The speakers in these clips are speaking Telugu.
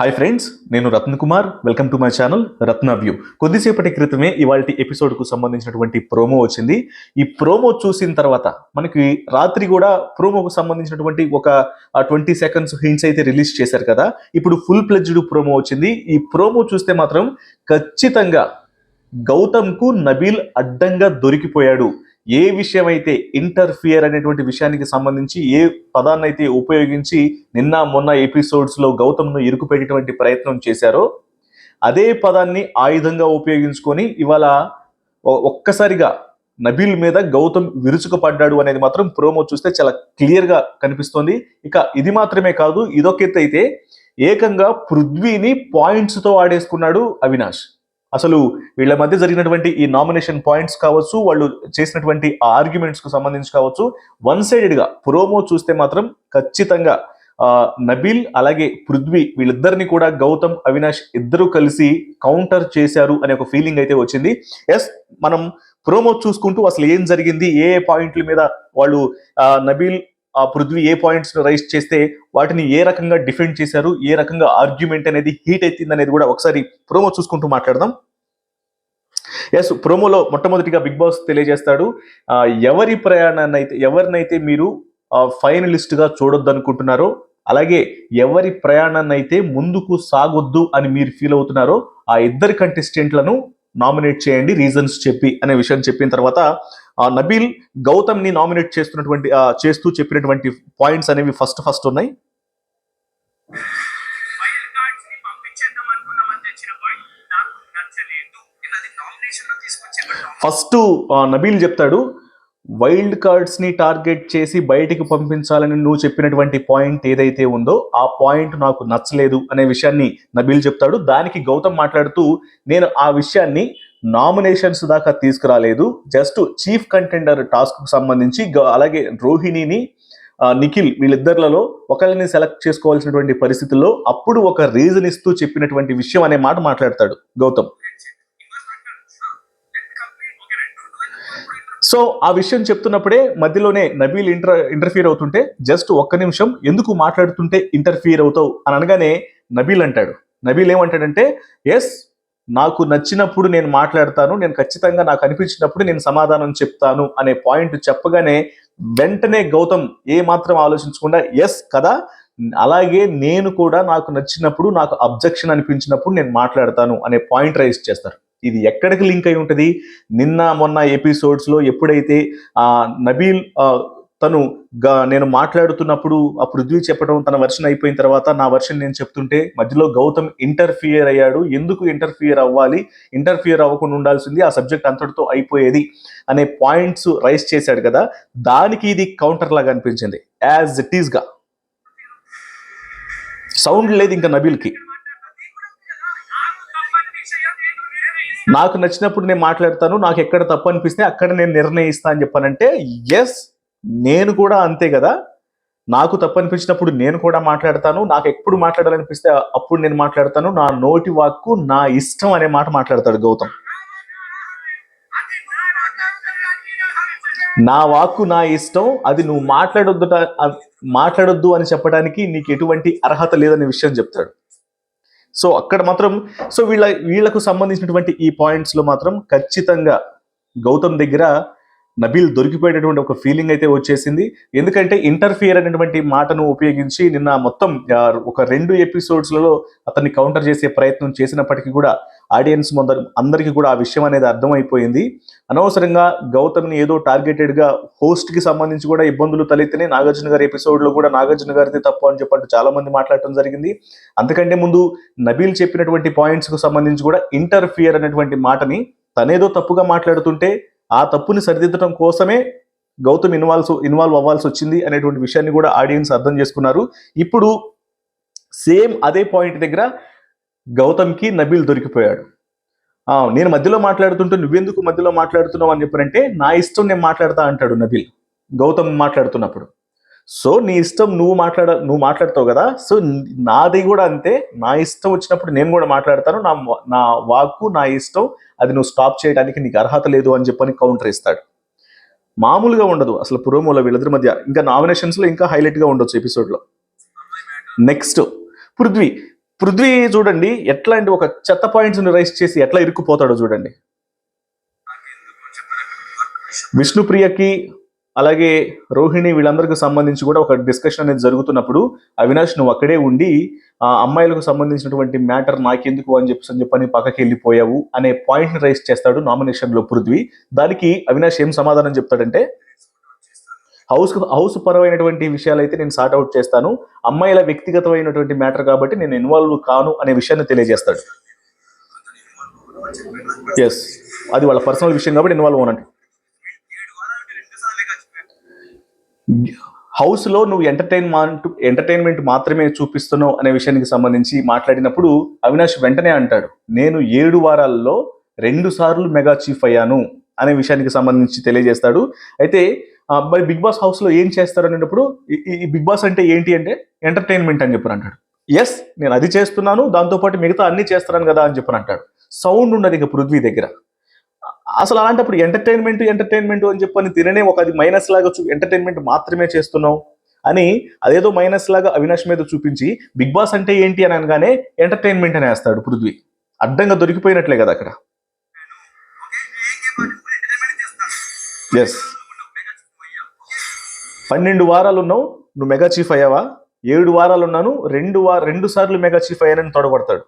హాయ్ ఫ్రెండ్స్, నేను Ratna Kumar. Welcome to my channel Ratna view. కొద్దిసేపటి క్రితమే ఇవాల్టి ఎపిసోడ్కు సంబంధించినటువంటి ప్రోమో వచ్చింది. ఈ ప్రోమో చూసిన తర్వాత మనకి రాత్రి కూడా ప్రోమోకు సంబంధించినటువంటి ఒక 20 సెకండ్స్ హింట్స్ అయితే రిలీజ్ చేశారు కదా. ఇప్పుడు ఫుల్ ప్లెడ్జ్డ్ ప్రోమో వచ్చింది. ఈ ప్రోమో చూస్తే మాత్రం ఖచ్చితంగా గౌతమ్కు నబీల్ అడ్డంగా దొరికిపోయాడు. ఏ విషయం అయితే ఇంటర్ఫియర్ అనేటువంటి విషయానికి సంబంధించి ఏ పదాన్ని అయితే ఉపయోగించి నిన్న మొన్న ఎపిసోడ్స్లో గౌతమ్ను ఇరుకుపెట్టేటువంటి ప్రయత్నం చేశారో అదే పదాన్ని ఆయుధంగా ఉపయోగించుకొని ఇవాళ ఒక్కసారిగా నబీల్ మీద గౌతమ్ విరుచుకుపడ్డాడు అనేది మాత్రం ప్రోమో చూస్తే చాలా క్లియర్గా కనిపిస్తోంది. ఇక ఇది మాత్రమే కాదు, ఇదొక ఎత్తు అయితే ఏకంగా పృథ్వీని పాయింట్స్తో ఆడేసుకున్నాడు అవినాష్. అసలు వీళ్ళ మధ్య జరిగినటువంటి ఈ నామినేషన్ పాయింట్స్ కావచ్చు, వాళ్ళు చేసినటువంటి ఆర్గ్యుమెంట్స్కు సంబంధించి కావచ్చు, వన్ సైడెడ్గా ప్రోమో చూస్తే మాత్రం ఖచ్చితంగా నబీల్ అలాగే పృథ్వీ వీళ్ళిద్దరిని కూడా గౌతమ్ అవినాష్ ఇద్దరు కలిసి కౌంటర్ చేశారు అనే ఒక ఫీలింగ్ అయితే వచ్చింది. ఎస్, మనం ప్రోమో చూసుకుంటూ అసలు ఏం జరిగింది, ఏ పాయింట్ల మీద వాళ్ళు నబీల్ పృథ్వీ ఏ పాయింట్స్ రైజ్ చేస్తే వాటిని ఏ రకంగా డిఫెండ్ చేశారు, ఏ రకంగా ఆర్గ్యుమెంట్ అనేది హీట్ అవుతుంది అనేది కూడా ఒకసారి ప్రోమో చూసుకుంటూ మాట్లాడదాం. ఎస్, ప్రోమోలో మొట్టమొదటిగా బిగ్ బాస్ తెలియజేస్తాడు, ఎవరినైతే మీరు ఫైనలిస్ట్ గా చూడొద్దు అనుకుంటున్నారో, అలాగే ఎవరి ప్రయాణాన్ని అయితే ముందుకు సాగొద్దు అని మీరు ఫీల్ అవుతున్నారో ఆ ఇద్దరు కంటెస్టెంట్లను నామినేట్ చేయండి రీజన్స్ చెప్పి అనే విషయం చెప్పిన తర్వాత నబీల్ గౌతమ్ ని నామినేట్ చేస్తూ చెప్పినటువంటి పాయింట్స్ అనేవి ఫస్ట్ ఉన్నాయి. ఫస్ట్ నబీల్ చెప్తాడు, వైల్డ్ కార్డ్స్ ని టార్గెట్ చేసి బయటికి పంపించాలని నువ్వు చెప్పినటువంటి పాయింట్ ఏదైతే ఉందో ఆ పాయింట్ నాకు నచ్చలేదు అనే విషయాన్ని నబీల్ చెప్తాడు. దానికి గౌతమ్ మాట్లాడుతూ, నేను ఆ విషయాన్ని నామినేషన్స్ దాకా తీసుకురాలేదు, జస్ట్ చీఫ్ కంటెండర్ టాస్క్ కు సంబంధించి అలాగే రోహిణిని నిఖిల్ వీళ్ళిద్దరిలో ఒకరిని సెలెక్ట్ చేసుకోవాల్సినటువంటి పరిస్థితుల్లో అప్పుడు ఒక రీజన్ ఇస్తూ చెప్పినటువంటి విషయం అనే మాట మాట్లాడతాడు గౌతమ్. సో ఆ విషయం చెప్తున్నప్పుడే మధ్యలోనే నబీల్ ఇంటర్ఫియర్ అవుతుంటే, జస్ట్ ఒక్క నిమిషం, ఎందుకు మాట్లాడుతుంటే ఇంటర్ఫియర్ అవుతావు అని అనగానే నబీల్ అంటాడు. నబీల్ ఏమంటాడంటే, ఎస్, నాకు నచ్చినప్పుడు నేను మాట్లాడతాను, నేను ఖచ్చితంగా నాకు అనిపించినప్పుడు నేను సమాధానం చెప్తాను అనే పాయింట్ చెప్పగానే వెంటనే గౌతమ్ ఏ మాత్రం ఆలోచించకుండా, ఎస్ కదా, అలాగే నేను కూడా నాకు నచ్చినప్పుడు నాకు అబ్జెక్షన్ అనిపించినప్పుడు నేను మాట్లాడతాను అనే పాయింట్ రైజ్ చేస్తారు. ఇది ఎక్కడికి లింక్ అయి ఉంటుంది? నిన్న మొన్న ఎపిసోడ్స్లో ఎప్పుడైతే నబీల్ నేను మాట్లాడుతున్నప్పుడు ఆ పృథ్వీ చెప్పడం తన వర్షన్ అయిపోయిన తర్వాత నా వర్షన్ నేను చెప్తుంటే మధ్యలో గౌతమ్ ఇంటర్ఫియర్ అయ్యాడు, ఎందుకు ఇంటర్ఫియర్ అవ్వాలి, ఇంటర్ఫియర్ అవ్వకుండా ఉండాల్సింది, ఆ సబ్జెక్ట్ అంతటితో అయిపోయేది అనే పాయింట్స్ రైజ్ చేశాడు కదా, దానికి ఇది కౌంటర్ లాగా అనిపించింది. యాజ్ ఇట్ ఈస్ గా సౌండ్ లేదు ఇంకా నబీల్కి. నాకు నచ్చినప్పుడు నేను మాట్లాడతాను, నాకు ఎక్కడ తప్పు అనిపిస్తే అక్కడ నేను నిర్ణయిస్తా అని చెప్పానంటే, ఎస్, నేను కూడా అంతే కదా, నాకు తప్పు అనిపించినప్పుడు నేను కూడా మాట్లాడతాను, నాకు ఎప్పుడు మాట్లాడాలనిపిస్తే అప్పుడు నేను మాట్లాడతాను, నా నోటి వాక్కు నా ఇష్టం అనే మాట మాట్లాడతాడు గౌతమ్. నా వాక్కు నా ఇష్టం, అది నువ్వు మాట్లాడొద్దు అని చెప్పడానికి నీకు ఎటువంటి అర్హత లేదనే విషయం చెప్తాడు. సో అక్కడ మాత్రం వీళ్లకు సంబంధించినటువంటి ఈ పాయింట్స్ లో మాత్రం ఖచ్చితంగా గౌతమ్ దగ్గర నబీల్ దొరికిపోయేటటువంటి ఒక ఫీలింగ్ అయితే వచ్చేసింది. ఎందుకంటే ఇంటర్ఫియర్ అనేటువంటి మాటను ఉపయోగించి నిన్న మొత్తం ఒక 2 ఎపిసోడ్స్లలో అతన్ని కౌంటర్ చేసే ప్రయత్నం చేసినప్పటికీ కూడా ఆడియన్స్ అందరికీ కూడా ఆ విషయం అనేది అర్థమైపోయింది. అనవసరంగా గౌతమ్ని ఏదో టార్గెటెడ్గా హోస్ట్కి సంబంధించి కూడా ఇబ్బందులు తలెత్తినే నాగార్జున గారి ఎపిసోడ్లో కూడా నాగార్జున గారిది తప్పు అని చెప్పంటూ చాలా మంది మాట్లాడటం జరిగింది. అంతకంటే ముందు నబీల్ చెప్పినటువంటి పాయింట్స్కు సంబంధించి కూడా ఇంటర్ఫియర్ అనేటువంటి మాటని తనేదో తప్పుగా మాట్లాడుతుంటే ఆ తప్పుని సరిదిద్దడం కోసమే గౌతమ్ ఇన్వాల్వ్ అవ్వాల్సి వచ్చింది అనేటువంటి విషయాన్ని కూడా ఆడియన్స్ అర్థం చేసుకున్నారు. ఇప్పుడు సేమ్ అదే పాయింట్ దగ్గర గౌతమ్కి నబీల్ దొరికిపోయాడు. నేను మధ్యలో మాట్లాడుతుంటే నువ్వెందుకు మధ్యలో మాట్లాడుతున్నావు అని చెప్పారంటే, నా ఇష్టం నేను మాట్లాడతా అంటాడు నబీల్ గౌతమ్ మాట్లాడుతున్నప్పుడు. సో నీ ఇష్టం, నువ్వు మాట్లాడతావు కదా, సో నాది కూడా అంతే, నా ఇష్టం వచ్చినప్పుడు నేను కూడా మాట్లాడతాను, నా వాక్కు నా ఇష్టం, అది నువ్వు స్టాప్ చేయడానికి నీకు అర్హత లేదు అని చెప్పని కౌంటర్ ఇస్తాడు. మామూలుగా ఉండదు అసలు ప్రోమోలో వీళ్ళిద్దరి మధ్య, ఇంకా నామినేషన్స్లో ఇంకా హైలైట్గా ఉండొచ్చు ఎపిసోడ్లో. నెక్స్ట్ పృథ్వీ పృథ్వీ చూడండి ఎట్లాంటి ఒక చెత్త పాయింట్స్ రైస్ చేసి ఎట్లా ఇరుక్కుపోతాడో చూడండి. విష్ణుప్రియకి అలాగే రోహిణి వీళ్ళందరికీ సంబంధించి కూడా ఒక డిస్కషన్ అనేది జరుగుతున్నప్పుడు అవినాష్ నువ్వు అక్కడే ఉండి ఆ అమ్మాయిలకు సంబంధించినటువంటి మ్యాటర్ నాకెందుకు అని చెప్పని పక్కకి వెళ్ళిపోయావు అనే పాయింట్ ని రైస్ చేస్తాడు నామినేషన్ లో పృథ్వీ. దానికి అవినాష్ ఏం సమాధానం చెప్తాడంటే, హౌస్ పరమైనటువంటి విషయాలు అయితే నేను సార్ట్ అవుట్ చేస్తాను, అమ్మాయిల వ్యక్తిగతమైనటువంటి మ్యాటర్ కాబట్టి నేను ఇన్వాల్వ్ కాను అనే విషయాన్ని తెలియజేస్తాడు. ఎస్, అది వాళ్ళ పర్సనల్ విషయం కాబట్టి ఇన్వాల్వ్ అవునంట. హౌస్ లో నువ్వు ఎంటర్టైన్మెంట్ మాత్రమే చూపిస్తున్నావు అనే విషయానికి సంబంధించి మాట్లాడినప్పుడు అవినాష్ వెంటనే అంటాడు, నేను 7 వారాల్లో 2 సార్లు మెగా చీఫ్ అయ్యాను అనే విషయానికి సంబంధించి తెలియజేస్తాడు. అయితే మరి బిగ్ బాస్ హౌస్ లో ఏం చేస్తారు అనేటప్పుడు ఈ బిగ్ బాస్ అంటే ఏంటి అంటే ఎంటర్టైన్మెంట్ అని చెప్పని అంటాడు. ఎస్, నేను అది చేస్తున్నాను, దాంతోపాటు మిగతా అన్ని చేస్తున్నాను కదా అని చెప్పని అంటాడు. సౌండ్ ఉండదు ఇక పృథ్వీ దగ్గర. అసలు అలాంటప్పుడు ఎంటర్టైన్మెంట్ అని చెప్పని తిననే ఒక అది మైనస్ లాగా ఎంటర్టైన్మెంట్ మాత్రమే చేస్తున్నావు అని అదేదో మైనస్ లాగా అవినాష్ మీద చూపించి బిగ్ బాస్ అంటే ఏంటి అని అనగానే ఎంటర్టైన్మెంట్ అని వేస్తాడు పృథ్వీ. అడ్డంగా దొరికిపోయినట్లే కదా అక్కడ. ఎస్, 12 వారాలు ఉన్నావు, నువ్వు మెగా చీఫ్ అయ్యావా? 7 వారాలు ఉన్నాను, 2 సార్లు మెగా చీఫ్ అయ్యానని తొడగొడతాడు.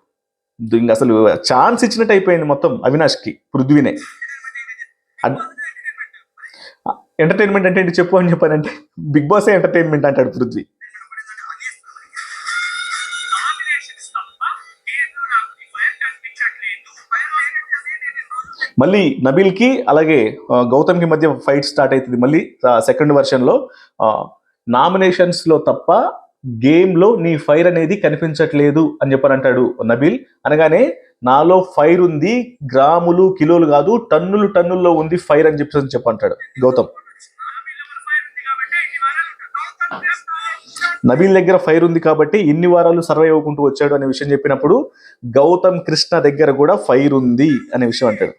ఇంక అసలు ఛాన్స్ ఇచ్చినట్టు అయిపోయింది మొత్తం అవినాష్కి పృథ్వీనే. ఎంటర్టైన్మెంట్ అంటే ఏంటి చెప్పు అని చెప్పానంటే బిగ్ బాస్ ఎంటర్టైన్మెంట్ అంటాడు పృథ్వీ. మళ్ళీ నబీల్ కి అలాగే గౌతమ్ కి మధ్య ఫైట్ స్టార్ట్ అవుతుంది. మళ్ళీ సెకండ్ వర్షన్ లో నామినేషన్స్ లో తప్ప గేమ్ లో నీ ఫైర్ అనేది కనిపించట్లేదు అని చెప్పని అంటాడు నబీల్. అనగానే నాలో ఫైర్ ఉంది, గ్రాములు కిలోలు కాదు టన్నుల్లో ఉంది ఫైర్ అని చెప్పంటాడు గౌతమ్. నబీల్ దగ్గర ఫైర్ ఉంది కాబట్టి ఇన్ని వారాలు సర్వైవ్ అవ్వకుంటూ వచ్చాడు అనే విషయం చెప్పినప్పుడు గౌతమ్ కృష్ణ దగ్గర కూడా ఫైర్ ఉంది అనే విషయం అంటాడు.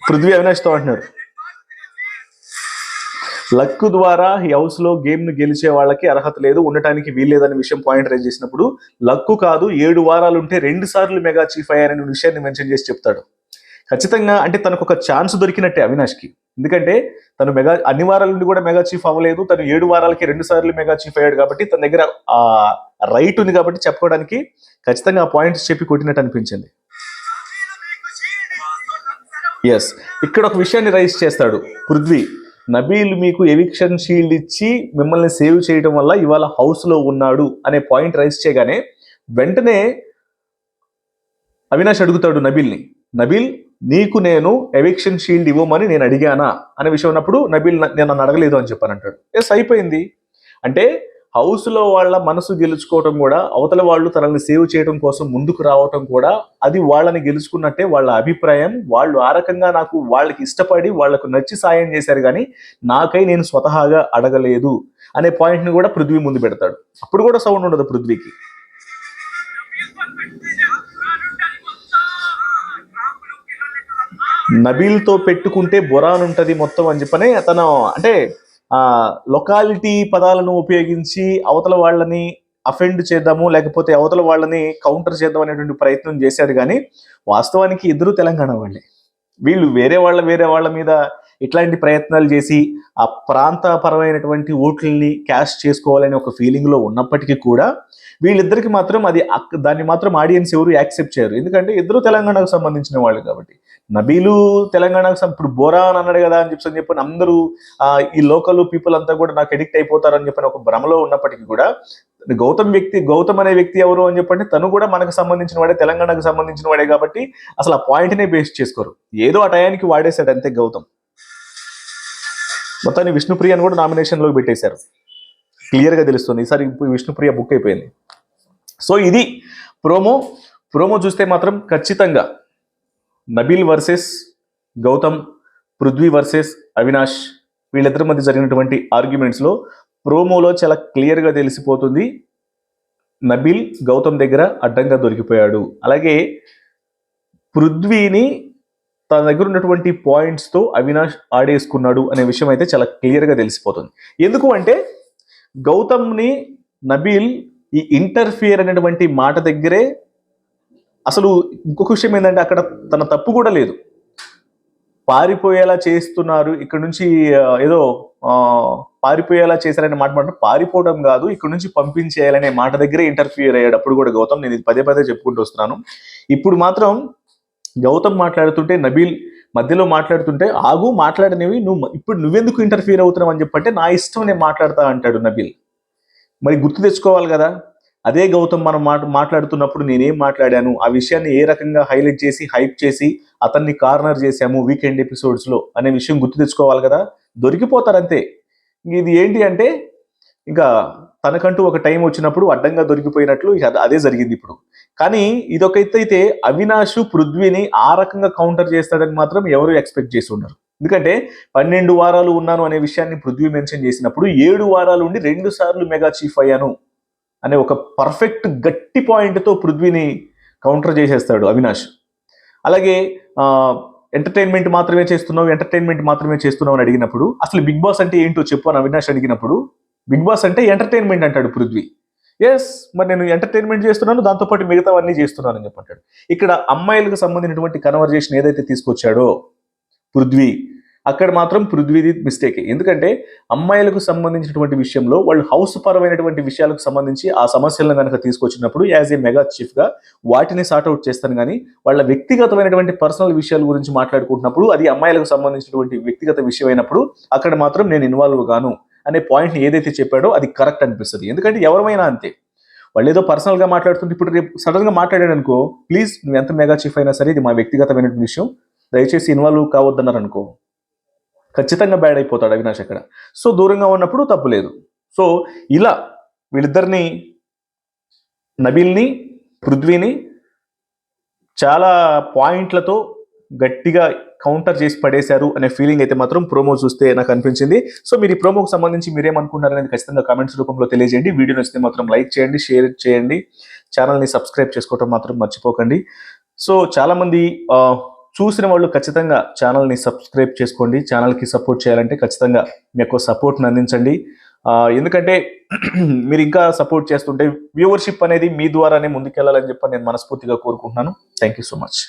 పృథ్వీ అవినాష్తో అంటున్నాడు, లక్ ద్వారా ఈ హౌస్ లో గేమ్ ను గెలిచే వాళ్ళకి అర్హత లేదు, ఉండటానికి వీల్లేదనే విషయం పాయింట్ రైజ్ చేసినప్పుడు లక్కు కాదు 7 వారాలు ఉంటే 2 సార్లు మెగా చీఫ్ అయ్యారనే విషయాన్ని మెన్షన్ చేసి చెప్తాడు. ఖచ్చితంగా అంటే తనకు ఒక ఛాన్స్ దొరికినట్టే అవినాష్కి. ఎందుకంటే తను అన్ని వారాల నుండి కూడా మెగా చీఫ్ అవ్వలేదు, తను 7 వారాలకి 2 సార్లు మెగా చీఫ్ అయ్యాడు కాబట్టి తన దగ్గర ఆ రైట్ ఉంది కాబట్టి చెప్పుకోవడానికి ఖచ్చితంగా ఆ పాయింట్స్ చెప్పి కొట్టినట్టు అనిపించింది. ఎస్, ఇక్కడ ఒక విషయాన్ని రైజ్ చేస్తాడు పృథ్వీ, నబీల్ మీకు ఎవిక్షన్ షీల్డ్ ఇచ్చి మిమ్మల్ని సేవ్ చేయడం వల్ల ఇవాళ హౌస్ లో ఉన్నాడు అనే పాయింట్ రైజ్ చేయగానే వెంటనే అవినాష్ అడుగుతాడు నబీల్ని, నబీల్ నీకు నేను ఎవిక్షన్ షీల్డ్ ఇవ్వమని నేను అడిగానా అనే విషయం ఉన్నప్పుడు నబీల్ నేను నన్ను అడగలేదు అని చెప్పానంటాడు. ఎస్, అయిపోయింది. అంటే హౌస్ లో వాళ్ళ మనసు గెలుచుకోవటం కూడా, అవతల వాళ్ళు తనని సేవ్ చేయడం కోసం ముందుకు రావటం కూడా అది వాళ్ళని గెలుచుకున్నట్టే వాళ్ళ అభిప్రాయం. వాళ్ళు ఆ రకంగా నాకు వాళ్ళకి ఇష్టపడి వాళ్లకు నచ్చి సాయం చేశారు కానీ నాకై నేను స్వతహాగా అడగలేదు అనే పాయింట్ ని కూడా పృథ్వీ ముందు పెడతాడు. అప్పుడు కూడా సౌండ్ ఉండదు పృథ్వీకి. నబీల్తో పెట్టుకుంటే బొరాన్ ఉంటది మొత్తం అని చెప్పనే తను అంటే లొకాలిటీ పదాలను ఉపయోగించి అవతల వాళ్ళని అఫెండ్ చేద్దాము, లేకపోతే అవతల వాళ్ళని కౌంటర్ చేద్దాం అనేటువంటి ప్రయత్నం చేశాడు. కానీ వాస్తవానికి ఇద్దరు తెలంగాణ వాళ్ళే. వీళ్ళు వేరే వాళ్ళ మీద ఇట్లాంటి ప్రయత్నాలు చేసి ఆ ప్రాంతపరమైనటువంటి ఓట్లని క్యాష్ చేసుకోవాలనే ఒక ఫీలింగ్ లో ఉన్నప్పటికీ కూడా వీళ్ళిద్దరికి మాత్రం దాన్ని మాత్రం ఆడియన్స్ ఎవరు యాక్సెప్ట్ చేయరు. ఎందుకంటే ఇద్దరు తెలంగాణకు సంబంధించిన వాళ్ళు కాబట్టి. నబీలు తెలంగాణకు ఇప్పుడు బోరాన్ అన్నాడు కదా అని చెప్పని అందరూ ఈ లోకల్ పీపుల్ అంతా కూడా నాకు ఎడిక్ట్ అయిపోతారని చెప్పని ఒక భ్రమలో ఉన్నప్పటికీ కూడా గౌతమ్ అనే వ్యక్తి ఎవరు అని చెప్పంటే తను కూడా మనకు సంబంధించిన వాడే, తెలంగాణకు సంబంధించిన వాడే కాబట్టి అసలు ఆ పాయింట్నే బేస్ చేసుకోరు. ఏదో ఆ టయానికి వాడేశాడు అంతే గౌతమ్. మొత్తాన్ని విష్ణుప్రియని కూడా నామినేషన్లోకి పెట్టేశారు. క్లియర్గా తెలుస్తుంది. ఈసారి విష్ణుప్రియ బుక్ అయిపోయింది. సో ఇది ప్రోమో చూస్తే మాత్రం ఖచ్చితంగా నబీల్ వర్సెస్ గౌతమ్, పృథ్వీ వర్సెస్ అవినాష్ వీళ్ళిద్దరి మధ్య జరిగినటువంటి ఆర్గ్యుమెంట్స్లో ప్రోమోలో చాలా క్లియర్గా తెలిసిపోతుంది నబీల్ గౌతమ్ దగ్గర అడ్డంగా దొరికిపోయాడు. అలాగే పృథ్వీని తన దగ్గర ఉన్నటువంటి పాయింట్స్తో అవినాష్ ఆడేసుకున్నాడు అనే విషయం అయితే చాలా క్లియర్గా తెలిసిపోతుంది. ఎందుకు అంటే గౌతమ్ని నబీల్ ఈ ఇంటర్ఫియర్ అనేటువంటి మాట దగ్గరే అసలు ఇంకొక విషయం ఏంటంటే అక్కడ తన తప్పు కూడా లేదు. పారిపోయేలా చేస్తున్నారు ఇక్కడ నుంచి, ఏదో పారిపోయేలా చేశారనే మాట మాట పారిపోవడం కాదు, ఇక్కడ నుంచి పంపించేయాలనే మాట దగ్గరే ఇంటర్ఫియర్ అయ్యాడు అప్పుడు కూడా గౌతమ్. నేను ఇది పదే పదే చెప్పుకుంటూ వస్తున్నాను. ఇప్పుడు మాత్రం గౌతమ్ మాట్లాడుతుంటే, నబీల్ మధ్యలో మాట్లాడుతుంటే, ఆగు మాట్లాడనివి, ఇప్పుడు నువ్వెందుకు ఇంటర్ఫియర్ అవుతున్నావు అని చెప్పంటే, నా ఇష్టం నేను మాట్లాడతా అంటాడు నబీల్. మరి గుర్తు తెచ్చుకోవాలి కదా, అదే గౌతమ్ మనం మాట్లాడుతున్నప్పుడు నేనేం మాట్లాడాను, ఆ విషయాన్ని ఏ రకంగా హైలైట్ చేసి హైప్ చేసి అతన్ని కార్నర్ చేశాము వీకెండ్ ఎపిసోడ్స్లో అనే విషయం గుర్తు తెచ్చుకోవాలి కదా. దొరికిపోతారంతే. ఇది ఏంటి అంటే ఇంకా తనకంటూ ఒక టైం వచ్చినప్పుడు అడ్డంగా దొరికిపోయినట్లు అదే జరిగింది ఇప్పుడు. కానీ ఇదొకైతే అవినాష్ పృథ్వీని ఆ రకంగా కౌంటర్ చేస్తాడని మాత్రం ఎవరు ఎక్స్పెక్ట్ చేసి ఉండరు. ఎందుకంటే 12 వారాలు ఉన్నాను అనే విషయాన్ని పృథ్వీ మెన్షన్ చేసినప్పుడు 7 వారాలు ఉండి 2 సార్లు మెగా చీఫ్ అయ్యాను అనే ఒక పర్ఫెక్ట్ గట్టి పాయింట్తో పృథ్వీని కౌంటర్ చేసేస్తాడు అవినాష్. అలాగే ఎంటర్టైన్మెంట్ మాత్రమే చేస్తున్నావు అని అడిగినప్పుడు, అసలు బిగ్ బాస్ అంటే ఏంటో చెప్పు అని అవినాష్ అడిగినప్పుడు, బిగ్ బాస్ అంటే ఎంటర్టైన్మెంట్ అంటాడు పృథ్వీ. ఎస్, మరి నేను ఎంటర్టైన్మెంట్ చేస్తున్నాను, దాంతోపాటు మిగతావన్నీ చేస్తున్నాను అని చెప్పంటాడు. ఇక్కడ అమ్మాయిలకు సంబంధించినటువంటి కన్వర్జేషన్ ఏదైతే తీసుకొచ్చాడో పృథ్వీ, అక్కడ మాత్రం పృథ్వీది మిస్టేక్. ఎందుకంటే అమ్మాయిలకు సంబంధించినటువంటి విషయంలో వాళ్ళు హౌస్ పరమైనటువంటి విషయాలకు సంబంధించి ఆ సమస్యలను కనుక తీసుకొచ్చినప్పుడు యాజ్ ఏ మెగా చీఫ్గా వాటిని సార్ట్అవుట్ చేస్తాను. కానీ వాళ్ళ వ్యక్తిగతమైనటువంటి పర్సనల్ విషయాల గురించి మాట్లాడుకుంటున్నప్పుడు, అది అమ్మాయిలకు సంబంధించినటువంటి వ్యక్తిగత విషయం అయినప్పుడు అక్కడ మాత్రం నేను ఇన్వాల్వ్ గాను అనే పాయింట్ని ఏదైతే చెప్పాడో అది కరెక్ట్ అనిపిస్తుంది. ఎందుకంటే ఎవరైనా అంతే, వాళ్ళు ఏదో పర్సనల్గా మాట్లాడుతుంటే ఇప్పుడు రేపు సడన్గా మాట్లాడాడు అనుకో, ప్లీజ్ నువ్వు ఎంత మెగా చీఫ్ అయినా సరే ఇది మా వ్యక్తిగతమైన విషయం, దయచేసి ఇన్వాల్వ్ కావద్దన్నారు అనుకో, ఖచ్చితంగా బ్యాడ్ అయిపోతాడు అవినాష్ అక్కడ. సో దూరంగా ఉన్నప్పుడు తప్పు లేదు. సో ఇలా వీళ్ళిద్దరిని, నబీల్ని పృథ్వీని చాలా పాయింట్లతో గట్టిగా కౌంటర్ చేసి పడేశారు అనే ఫీలింగ్ అయితే మాత్రం ప్రోమో చూస్తే నాకు అనిపించింది. సో మీరు ఈ ప్రోమోకి సంబంధించి మీరేమనుకుంటున్నారు అనేది ఖచ్చితంగా కామెంట్స్ రూపంలో తెలియజేయండి. వీడియో నచ్చితే మాత్రం లైక్ చేయండి, షేర్ చేయండి, ఛానల్ని సబ్స్క్రైబ్ చేసుకోవడం మాత్రం మర్చిపోకండి. సో చాలామంది చూసిన వాళ్ళు ఖచ్చితంగా ఛానల్ని సబ్స్క్రైబ్ చేసుకోండి. ఛానల్కి సపోర్ట్ చేయాలంటే ఖచ్చితంగా మీ యొక్క సపోర్ట్ని అందించండి. ఎందుకంటే మీరు ఇంకా సపోర్ట్ చేస్తుంటే వ్యూవర్షిప్ అనేది మీ ద్వారానే ముందుకెళ్ళాలని చెప్పి నేను మనస్ఫూర్తిగా కోరుకుంటున్నాను. Thank you so much.